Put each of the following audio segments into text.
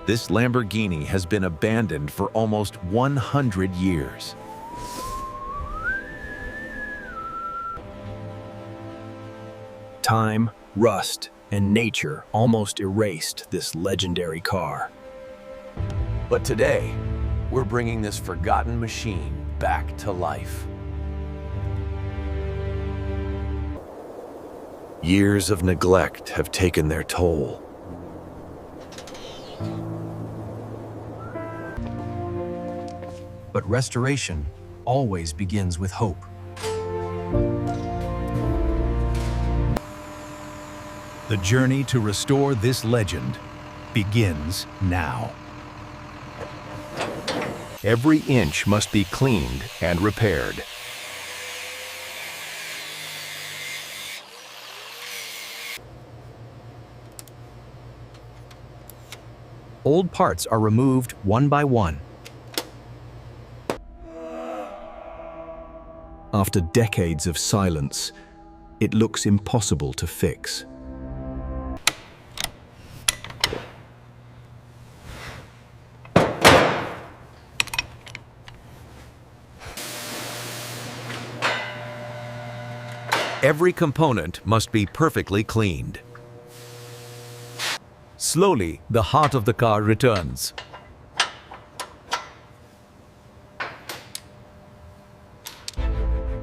This Lamborghini has been abandoned for almost 100 years. Time, rust, and nature almost erased this legendary car. But today, we're bringing this forgotten machine back to life. Years of neglect have taken their toll. But restoration always begins with hope. The journey to restore this legend begins now. Every inch must be cleaned and repaired. Old parts are removed one by one. After decades of silence, it looks impossible to fix. Every component must be perfectly cleaned. Slowly, the heart of the car returns.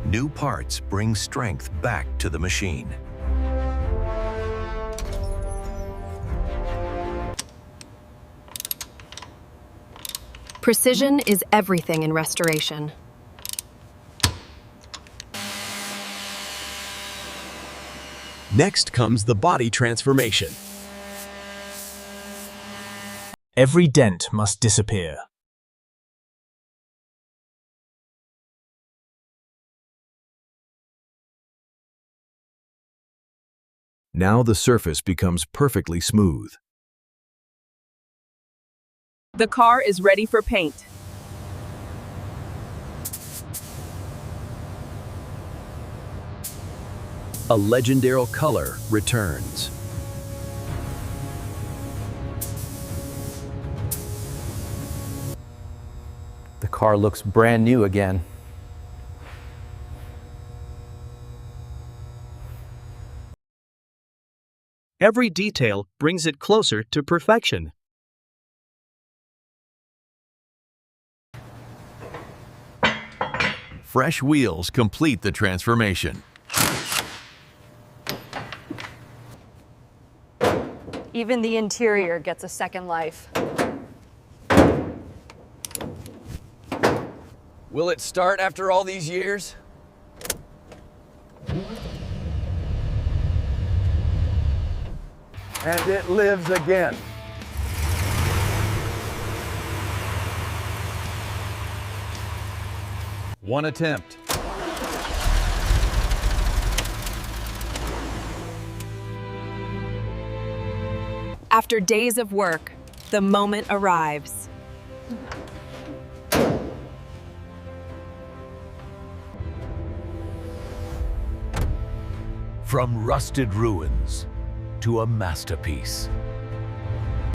New parts bring strength back to the machine. Precision is everything in restoration. Next comes the body transformation. Every dent must disappear. Now the surface becomes perfectly smooth. The car is ready for paint. A legendary color returns. The car looks brand new again. Every detail brings it closer to perfection. Fresh wheels complete the transformation. Even the interior gets a second life. Will it start after all these years? And it lives again. One attempt. After days of work, the moment arrives. From rusted ruins to a masterpiece.